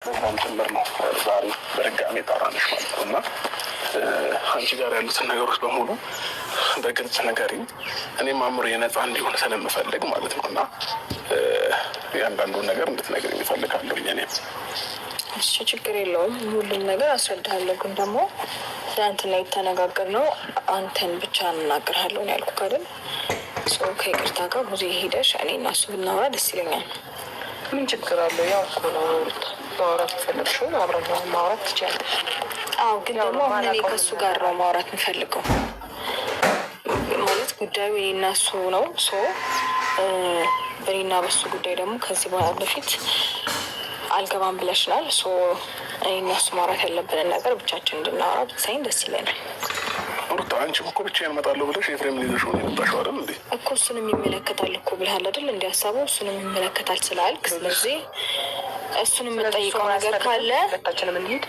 በዛም ጭምር ነው ዛሬ በድጋሚ ጠራንሽ ማለት ነው። እና አንቺ ጋር ያሉትን ነገሮች በሙሉ በግልጽ ንገሪኝ። እኔም አእምሮ የነፃ እንዲሆን ስለምፈልግ ማለት ነው። እና እያንዳንዱን ነገር እንድትነግሪኝ እፈልጋለሁ። እኔም እሺ፣ ችግር የለውም። ሁሉም ነገር አስረዳሃለሁ። ግን ደግሞ ትናንትና የተነጋገርነው አንተን ብቻ እናገርሃለሁ ያልኩህ አይደል? ሰው ከይቅርታ ጋር ብዙ ሄደሽ እኔ እና እሱ ብናወራ ደስ ይለኛል። ምን ችግር አለው? ያው እኮ ነው ማውራት የፈለግሽውን አብረን ማውራት ትችያለሽ። አዎ፣ ግን ደግሞ አሁን እኔ ከእሱ ጋር ነው ማውራት የምፈልገው። ማለት ጉዳዩ እኔ እና እሱ ነው። በእኔና በሱ ጉዳይ ደግሞ ከዚህ በኋላ በፊት አልገባም ብለሽናል። እኔ እና እሱ ማውራት ያለብንን ነገር ብቻችን እንድናወራ ብትሳይን ደስ ይለናል። ሩታ፣ አንቺም እኮ ብቻዬን እመጣለሁ ብለሽ ኤፍሬም ልይዘሽ ነው የመጣሽው አይደል እንዴ? እኮ እሱንም ይመለከታል እኮ ብለሃል አይደል? እንዲ ሀሳቡ እሱንም ይመለከታል ስላልክ፣ ስለዚህ እሱን የምጠይቀው ነገር ካለ ሁለታችንም እንሂድ።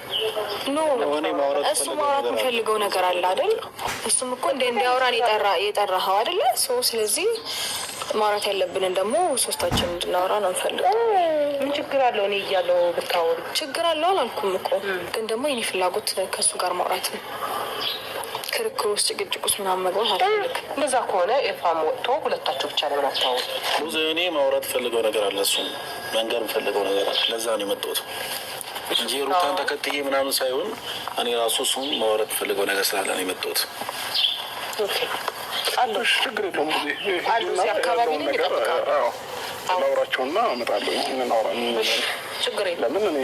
እሱ ማውራት የሚፈልገው ነገር አለ አይደል? እሱም እኮ እንዲያወራን የጠራኸው አይደለ? ስለዚህ ማውራት ያለብንን ደግሞ ሶስታችን እንድናወራ ነው እንፈልገው። ምን ችግር አለው? እኔ እያለሁ ብታወሩ ችግር አለው አላልኩም እኮ። ግን ደግሞ የኔ ፍላጎት ከእሱ ጋር ማውራት ነው። ክርክር ውስጥ ጭቅጭቅ ውስጥ ምናምን መግባት አልፈልግም። እንደዛ ከሆነ ኤፋም ወጥቶ ሁለታችሁ ብቻ ለምን አታወሩ? እኔ ማውራት ፈልገው ነገር አለ፣ እሱም መንገር ፈልገው ነገር አለ። ለዛ ነው የመጣሁት እንጂ ሩታን ተከትዬ ምናምን ሳይሆን እኔ ራሱ እሱም ማውራት ፈልገው ነገር ስላለ ነው የመጣሁት። አለሽ ችግር የለውም። ጊዜ አካባቢ ላውራቸውና እመጣለሁ። ችግር የለም። ለምን እኔ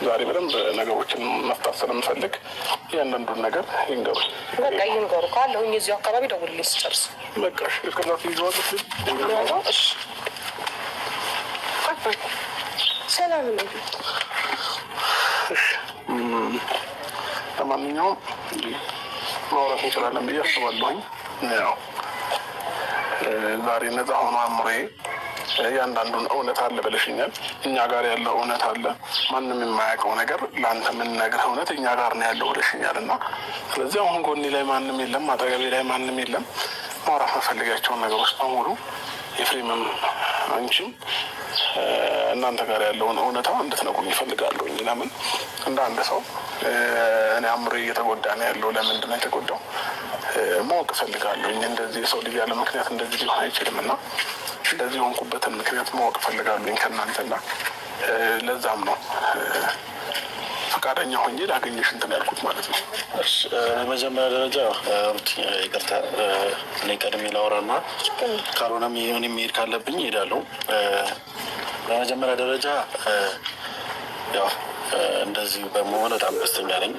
ዛሬ በደንብ ነገሮችን መፍታት ስለምፈልግ እያንዳንዱን ነገር ይንገሩ። በቃ ይንገሩ ካለሁኝ እዚሁ አካባቢ ደውልልኝ ስጨርስ። በቃ እስከዛ ይዘዋል። ሰላም ነው። ለማንኛውም ማውራት እንችላለን ብዬ አስባለሁኝ። ያው ዛሬ ነፃ ሆኖ አእምሮዬ እያንዳንዱን እውነት አለ ብለሽኛል። እኛ ጋር ያለው እውነት አለ፣ ማንም የማያውቀው ነገር ለአንተ የምንነግርህ እውነት እኛ ጋር ነው ያለው ብለሽኛል። እና ስለዚህ አሁን ጎኔ ላይ ማንም የለም፣ አጠገቤ ላይ ማንም የለም። ማውራት መፈልጋቸውን ነገሮች በሙሉ ኤፍሬምም አንቺም እናንተ ጋር ያለውን እውነታ እንድትነግሩኝ ይፈልጋለሁ። ለምን እንደ አንድ ሰው እኔ አእምሮዬ እየተጎዳ ነው ያለው፣ ለምንድን ነው የተጎዳው ማወቅ እፈልጋለሁ። እንደዚህ የሰው ልጅ ያለ ምክንያት እንደዚህ ሊሆን አይችልም እና እንደዚህ የሆንኩበትን ምክንያት ማወቅ እፈልጋለሁ ከእናንተና ለዛም ነው ፈቃደኛ ሆኜ ላገኘሽ እንትን ያልኩት ማለት ነው። በመጀመሪያ ደረጃ ይቅርታ፣ እኔ ቀድሜ ላውራና ካልሆነም የሆነ የሚሄድ ካለብኝ እሄዳለሁ። በመጀመሪያ ደረጃ ያው እንደዚህ በመሆን በጣም ደስተኛ ነኝ።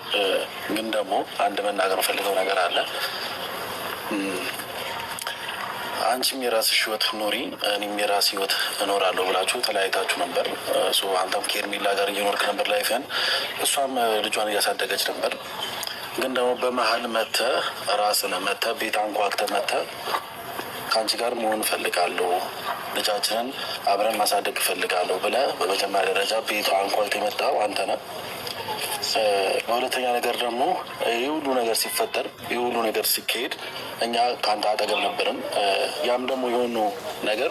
ግን ደግሞ አንድ መናገር ፈልገው ነገር አለ። አንቺም የራስሽ ህይወት ኑሪ፣ እኔም የራስ ህይወት እኖራለሁ ብላችሁ ተለያይታችሁ ነበር። አንተም ከኤርሜላ ጋር እየኖርክ ነበር ላይፍን፣ እሷም ልጇን እያሳደገች ነበር። ግን ደግሞ በመሀል ራስን ቤት አንኳክተህ ከአንቺ ጋር መሆን እፈልጋለሁ፣ ልጃችንን አብረን ማሳደግ እፈልጋለሁ ብለህ በመጀመሪያ ደረጃ ቤቷ አንኳክተህ የመጣው አንተ ነህ። በሁለተኛ ነገር ደግሞ ይህ ሁሉ ነገር ሲፈጠር፣ ይህ ሁሉ ነገር ሲካሄድ እኛ ከአንተ አጠገብ ነበርን። ያም ደግሞ የሆነው ነገር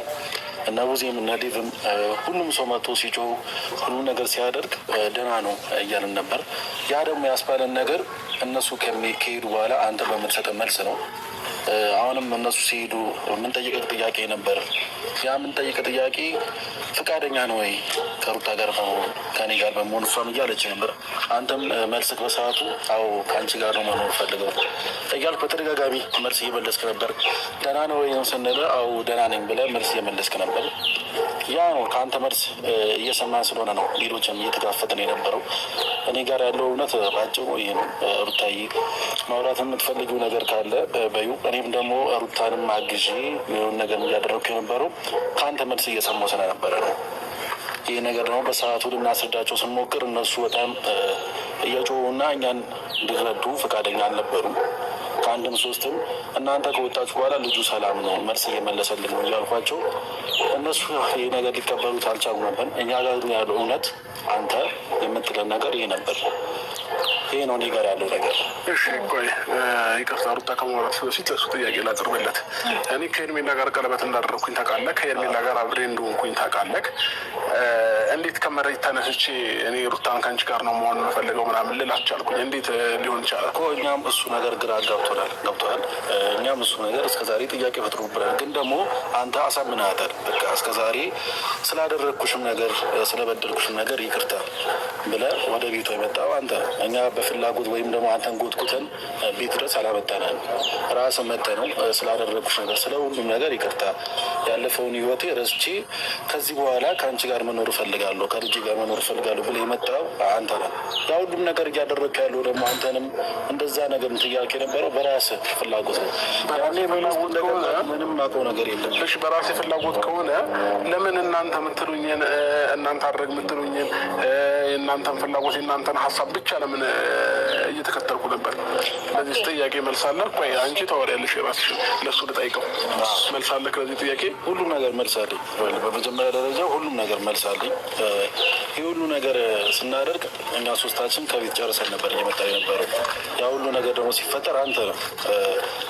እነ ቡዜም እነ ዴቭም ሁሉም ሰው መጥቶ ሲጮህ ሁሉ ነገር ሲያደርግ ደህና ነው እያልን ነበር። ያ ደግሞ ያስባለን ነገር እነሱ ከሄዱ በኋላ አንተ በምትሰጠን መልስ ነው። አሁንም እነሱ ሲሄዱ የምንጠይቀህ ጥያቄ ነበር። ያ የምንጠይቀህ ጥያቄ ፈቃደኛ ነው ወይ ከሩታ ጋር ከኔ ጋር በመሆን እሷም እያለች ነበር። አንተም መልስክ በሰዓቱ አዎ ከአንቺ ጋር ነው መኖር ፈልገው እያልክ በተደጋጋሚ መልስ እየመለስክ ነበር። ደህና ነው ወይ ስንል አዎ ደህና ነኝ ብለህ መልስ እየመለስክ ነበር። ያ ነው ከአንተ መልስ እየሰማን ስለሆነ ነው ሌሎችም እየተጋፈጥን የነበረው። እኔ ጋር ያለው እውነት ባጭሩ ይህ ነው። ሩታዬ ማውራት የምትፈልጊው ነገር ካለ በዩ። እኔም ደግሞ ሩታንም አግዤ የሆነ ነገር እያደረግኩ የነበረው ከአንተ መልስ እየሰማሁ ስለነበረ ነው። ይህ ነገር ደግሞ በሰዓቱ ልናስረዳቸው ስንሞክር እነሱ በጣም እየጮሁና እኛን እንዲረዱ ፈቃደኛ አልነበሩም። ከአንድም ሶስትም እናንተ ከወጣችሁ በኋላ ልጁ ሰላም ነው መልስ እየመለሰልን ነው እያልኳቸው እነሱ ይህ ነገር ሊቀበሉት አልቻሉ ነበር። እኛ ጋር ያለው እውነት አንተ የምትለን ነገር ይህ ነበር። ይህ ነው እኔ ጋር ያለው ነገር። እሺ ቆይ ይቅርታ፣ ሩታ ከማውራት በፊት ለእሱ ጥያቄ ላቅርብለት። እኔ ከኤርሜላ ጋር ቀለበት እንዳደረግኩኝ ታውቃለህ። ከኤርሜላ ጋር አብሬ እንደሆንኩኝ ታውቃለህ። እንዴት ከመሬት ተነስቼ እኔ ሩታን ከአንቺ ጋር ነው መሆን የምፈልገው ምናምን ልላችሁ አልኩኝ። እንዴት ሊሆን ይቻላል እኮ እኛም እሱ ነገር ግራ ገብቶናል። እኛም እሱ ነገር እስከዛሬ ጥያቄ ፈጥሮብናል። ግን ደግሞ አንተ አሳምናታል። በቃ እስከዛሬ ስላደረግኩሽም ነገር ስለበደልኩሽም ነገር ይቅርታ ብለህ ወደ ቤቷ የመጣው አንተ። እኛ በፍላጎት ወይም ደግሞ አንተን ጎትጉተን ቤት ድረስ አላመጣናል። ራስህ መጥተህ ነው ስላደረግኩሽ ነገር ስለ ሁሉም ነገር ይቅርታ፣ ያለፈውን ህይወቴ ረስቼ ከዚህ በኋላ ከአንቺ ጋር መኖር እፈልጋለሁ፣ ከልጅ ጋር መኖር እፈልጋለሁ ብለህ የመጣው አንተ ነህ። ያ ሁሉም ነገር እያደረግክ ያለው ደግሞ አንተንም እንደዛ ነገር ጥያቄ የነበረው በራስህ ፍላጎት ነው። ምንም አውቀው ነገር የለም። እሺ በራሴ ፍላጎት ከሆነ ለምን እናንተ የምትሉኝን እናንተ አድረግ የምትሉኝን የእናንተን ፍላጎት የእናንተን ሀሳብ ብቻ ለምን እየተከተልኩ ነበር? ለዚህ ጥያቄ መልሳለህ? ቆይ አንቺ ታወሪያለሽ የራስሽን፣ ለእሱ ልጠይቀው። መልሳለህ ለዚህ ጥያቄ? ሁሉም ነገር መልሳለኝ። በመጀመሪያ ደረጃ ሁሉም ነገር መልሳለኝ። ይህ ሁሉ ነገር ስናደርግ እኛ ሶስታችን ከቤት ጨርሰን ነበር እየመጣ የነበረው። ያ ሁሉ ነገር ደግሞ ሲፈጠር አንተ ነው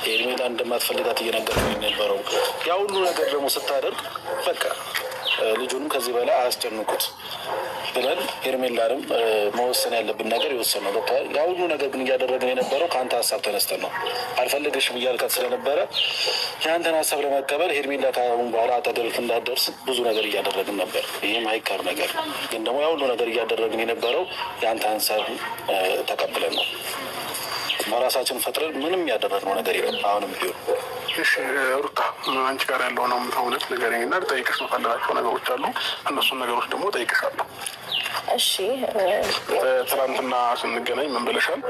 ሄርሜላ እንደማትፈልጋት እየነገርከኝ የነበረው። ያ ሁሉ ነገር ደግሞ ስታደርግ በቃ ልጁንም ከዚህ በላይ አያስጨንቁት ብለን ሄርሜላንም መወሰን ያለብን ነገር የወሰን ነው። ገብቶሃል? ያ ሁሉ ነገር ግን እያደረግን የነበረው ከአንተ ሀሳብ ተነስተን ነው። አልፈልግሽም እያልካት ስለነበረ የአንተን ሀሳብ ለመቀበል ሄርሜላ ከአሁን በኋላ አጠገብህ እንዳትደርስ ብዙ ነገር እያደረግን ነበር። ይህም አይቀር ነገር ግን ደግሞ ያ ሁሉ ነገር እያደረግን የነበረው የአንተ ሀሳብ ተቀብለን ነው። በራሳችን ፈጥረን ምንም ያደረግነው ነገር የለም። አሁንም ቢሆን እሺ ሩታ አንቺ ጋር ያለው ነው እውነት ንገረኝ እና ልጠይቅሽ የምፈልጋቸው ነገሮች አሉ። እነሱን ነገሮች ደግሞ ጠይቅሻለሁ። እሺ ትናንትና ስንገናኝ ምን ብለሻል?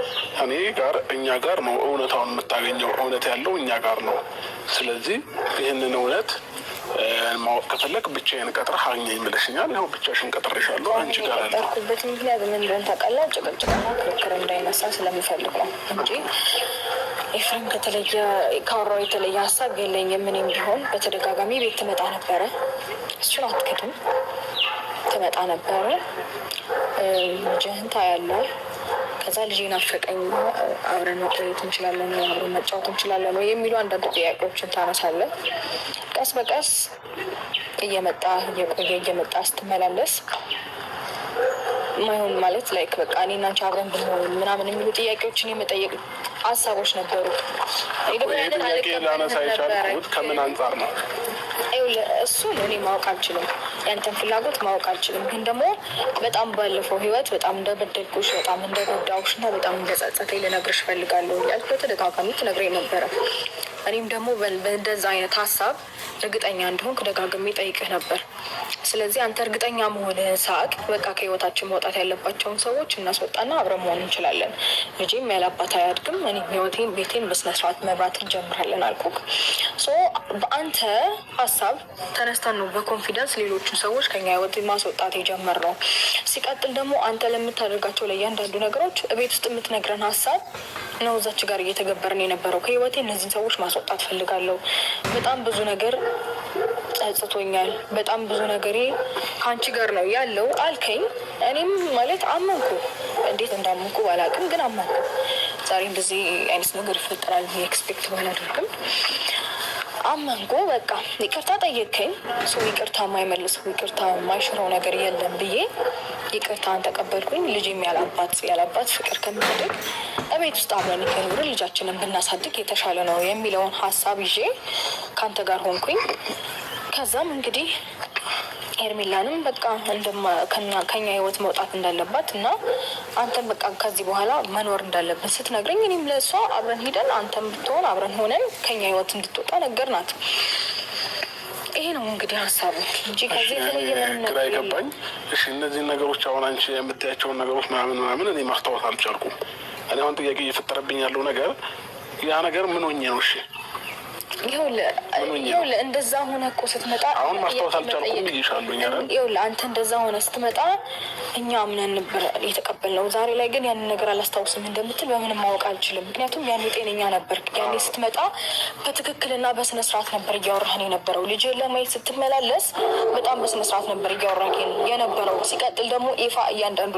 እኛ ጋር ነው እውነታውን የምታገኘው፣ እውነት ያለው እኛ ጋር ነው። ስለዚህ ይህንን እውነት ማወቅ ከፈለግ ብቻዬን ቀጥረህ አግኘኝ ብለሽኛል። ይኸው ብቻሽን ቀጥሬሻለሁ። አንቺ ጋር ያለው የቀጠርኩበት ምክንያት ምን እንደሆነ ታውቃለህ? ጭቅጭቅና ክርክር እንዳይነሳ ስለምፈልግ ነው እንጂ ኤፍሬም ካወራው የተለየ ሀሳብ የለኝም። ምንም ቢሆን በተደጋጋሚ ቤት ትመጣ ነበረ፣ እሱን አትክድም። ትመጣ ነበረ፣ ልጅህን ታያለህ። ከዛ ልጅ ናፈቀኝ፣ አብረን መቆየት እንችላለን፣ አብረን መጫወት እንችላለን የሚሉ አንዳንድ ጥያቄዎችን ታነሳለህ። ቀስ በቀስ እየመጣ ስትመላለስ ማይሆን ማለት ላይክ በቃ እኔና አንቺ አብረን ብንሆን ምናምን የሚሉ ጥያቄዎችን የመጠየቅ ሀሳቦች ነበሩ። ጥያቄ ላነሳ የቻልኩት ከምን አንጻር ነው? እሱን እኔ ማወቅ አልችልም፣ ያንተን ፍላጎት ማወቅ አልችልም። ግን ደግሞ በጣም ባለፈው ህይወት በጣም እንደበደልኩሽ፣ በጣም እንደጎዳሁሽ እና በጣም እንደጸጸተኝ ልነግርሽ እፈልጋለሁ እያልኩ በተደጋጋሚ ትነግረኝ ነበረ። እኔም ደግሞ በእንደዛ አይነት ሀሳብ እርግጠኛ እንደሆንክ ደጋግሜ ጠይቅህ ነበር። ስለዚህ አንተ እርግጠኛ መሆንህን ሳቅ በቃ ከህይወታችን መውጣት ያለባቸውን ሰዎች እናስወጣና አብረን መሆን እንችላለን። ልጄም ያለአባት አያድግም፣ እኔም ህይወቴን ቤቴን በስነስርዓት መብራት እንጀምራለን አልኩክ። በአንተ ሀሳብ ተነስተን ነው በኮንፊደንስ ሌሎቹን ሰዎች ከኛ ህይወት ማስወጣት የጀመርነው። ሲቀጥል ደግሞ አንተ ለምታደርጋቸው ለእያንዳንዱ ነገሮች ቤት ውስጥ የምትነግረን ሀሳብ ነው እዛች ጋር እየተገበርን የነበረው። ከህይወቴ እነዚህን ሰዎች ማስወጣት ፈልጋለሁ። በጣም ብዙ ነገር ጸጽቶኛል። በጣም ብዙ ነገሬ ከአንቺ ጋር ነው ያለው አልከኝ። እኔም ማለት አመንኩ። እንዴት እንዳመንኩ ባላውቅም ግን አመንኩ። ዛሬ እንደዚህ አይነት ነገር ይፈጠራል ኤክስፔክት ባላደርግም አመንኩ። በቃ ይቅርታ ጠየቅከኝ። ይቅርታ የማይመልሰው ይቅርታ የማይሽረው ነገር የለም ብዬ ይቅርታን ተቀበልኩኝ። ልጅም ያላባት ፍቅር ከምናደግ እቤት ውስጥ አብረን ከኖር ልጃችንን ብናሳድግ የተሻለ ነው የሚለውን ሀሳብ ይዤ ከአንተ ጋር ሆንኩኝ። ከዛም እንግዲህ ሄርሜላንም በቃ ከኛ ህይወት መውጣት እንዳለባት እና አንተም በቃ ከዚህ በኋላ መኖር እንዳለብን ስትነግረኝ እኔም ለእሷ አብረን ሄደን አንተም ብትሆን አብረን ሆነን ከኛ ህይወት እንድትወጣ ነገርናት። ይሄ ነው እንግዲህ ሀሳቡ እንጂ ከዚህ የተለየ ግራ ይገባኝ። እሺ እነዚህን ነገሮች አሁን አንቺ የምታያቸውን ነገሮች ምናምን እኔ ማስታወስ አልቻልኩም። እኔ አሁን ጥያቄ እየፈጠረብኝ ያለው ነገር ያ ነገር ምን ሆኜ ነው? እሺ ይኸውልህ እንደዛ ሆነ እኮ ስትመጣ አሁን ማስታወስ አልቻልኩም ብዬሻለሁ። ይኸውልህ አንተ እንደዛ ሆነ ስትመጣ እኛ አምነን ነበር የተቀበልነው። ዛሬ ላይ ግን ያንን ነገር አላስታውስም እንደምትል በምንም ማወቅ አልችልም። ምክንያቱም ያኔ ጤነኛ ነበር። ያኔ ስትመጣ በትክክልና በስነስርዓት ነበር እያወራህን የነበረው። ልጅ ለማየት ስትመላለስ በጣም በስነስርዓት ነበር እያወራህን የነበረው። ሲቀጥል ደግሞ ኤፋ እያንዳንዱ